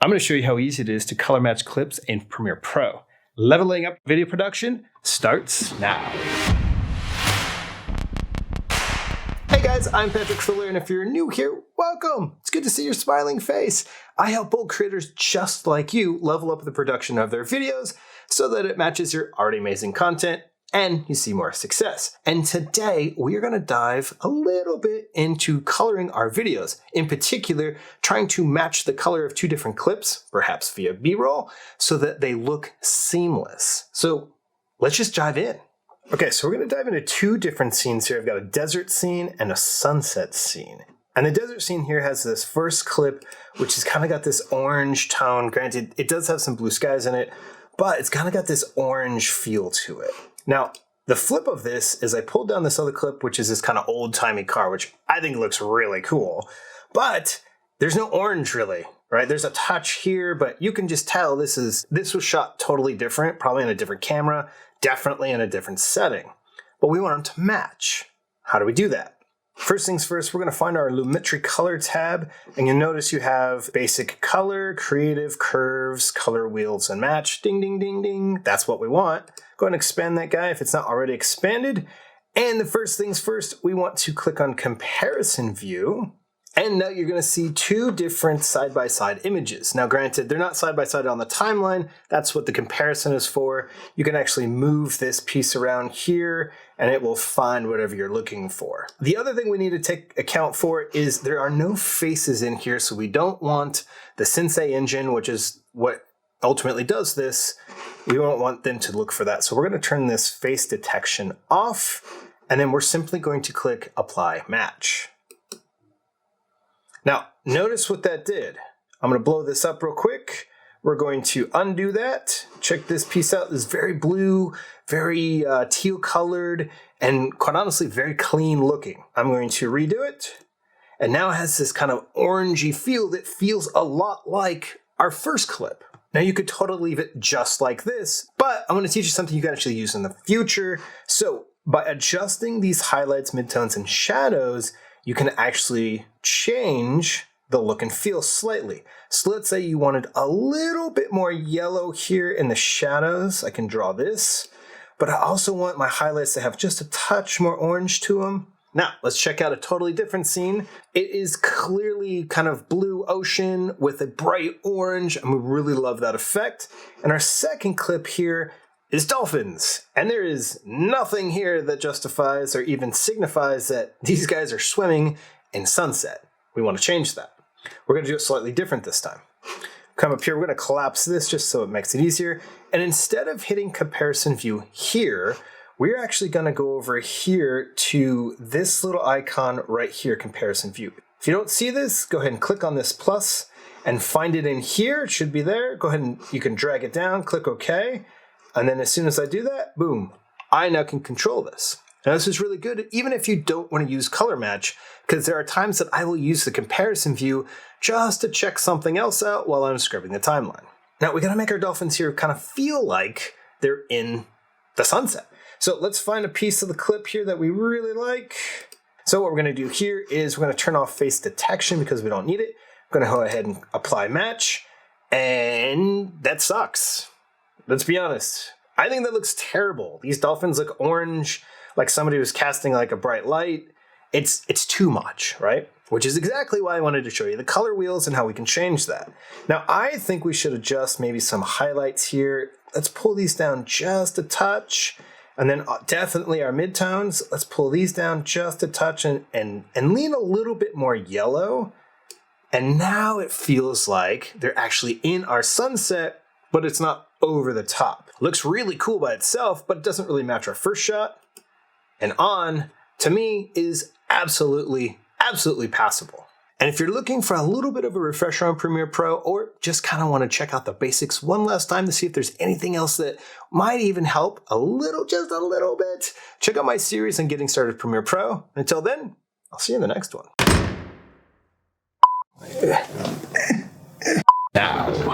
I'm going to show you how easy it is to color match clips in Premiere Pro. Leveling up video production starts now. Hey guys, I'm Patrick Fuller, and if you're new here, welcome! It's good to see your smiling face. I help bold creators just like you level up the production of their videos so that it matches your already amazing content and you see more success. And today we are going to dive a little bit into coloring our videos. In particular, trying to match the color of two different clips, perhaps via B-roll, so that they look seamless. So let's just dive in. Okay, so we're going to dive into two different scenes here. I've got a desert scene and a sunset scene. And the desert scene here has this first clip, which has kind of got this orange tone. Granted, it does have some blue skies in it, but it's kind of got this orange feel to it. Now, the flip of this is I pulled down this other clip, which is this kind of old-timey car, which I think looks really cool. But there's no orange really, right? There's a touch here, but you can just tell this was shot totally different, probably in a different camera, definitely in a different setting. But we want them to match. How do we do that? First things first, we're going to find our Lumetri color tab, and you'll notice you have basic color, creative, curves, color wheels, and match. Ding, ding, ding, ding. That's what we want. Go ahead and expand that guy if it's not already expanded. And the first things first, we want to click on comparison view. And now you're going to see two different side-by-side images. Now granted, they're not side-by-side on the timeline. That's what the comparison is for. You can actually move this piece around here and it will find whatever you're looking for. The other thing we need to take account for is there are no faces in here, so we don't want the Sensei engine, which is what ultimately does this. We don't want them to look for that. So we're going to turn this face detection off, and then we're simply going to click Apply Match. Now, notice what that did. I'm going to blow this up real quick. We're going to undo that. Check this piece out. It's very blue, very teal colored, and quite honestly, very clean looking. I'm going to redo it. And now it has this kind of orangey feel that feels a lot like our first clip. Now you could totally leave it just like this, but I'm going to teach you something you can actually use in the future. So by adjusting these highlights, midtones, and shadows, you can actually change the look and feel slightly. So let's say you wanted a little bit more yellow here in the shadows. I can draw this, but I also want my highlights to have just a touch more orange to them. Now, let's check out a totally different scene. It is clearly kind of blue ocean with a bright orange, and we really love that effect. And our second clip here is Dolphins. And there is nothing here that justifies or even signifies that these guys are swimming in sunset. We want to change that. We're going to do it slightly different this time. Come up here, we're going to collapse this just so it makes it easier. And instead of hitting comparison view here, we're actually going to go over here to this little icon right here, comparison view. If you don't see this, go ahead and click on this plus and find it in here. It should be there. Go ahead and you can drag it down, click OK. And then as soon as I do that, boom, I now can control this. Now this is really good, even if you don't want to use color match, because there are times that I will use the comparison view just to check something else out while I'm scrubbing the timeline. Now we got to make our dolphins here kind of feel like they're in the sunset. So let's find a piece of the clip here that we really like. So what we're going to do here is we're going to turn off face detection because we don't need it. I'm going to go ahead and apply match, and that sucks. Let's be honest. I think that looks terrible. These dolphins look orange, like somebody was casting like a bright light. It's too much, right? Which is exactly why I wanted to show you the color wheels and how we can change that. Now, I think we should adjust maybe some highlights here. Let's pull these down just a touch. And then definitely our midtones. Let's pull these down just a touch and lean a little bit more yellow. And now it feels like they're actually in our sunset, but it's not over the top. Looks really cool by itself, but it doesn't really match our first shot. And on, to me, is absolutely passable. And if you're looking for a little bit of a refresher on Premiere Pro, or just kind of want to check out the basics one last time to see if there's anything else that might even help just a little bit, check out my series on getting started with Premiere Pro. Until then, I'll see you in the next one. Now.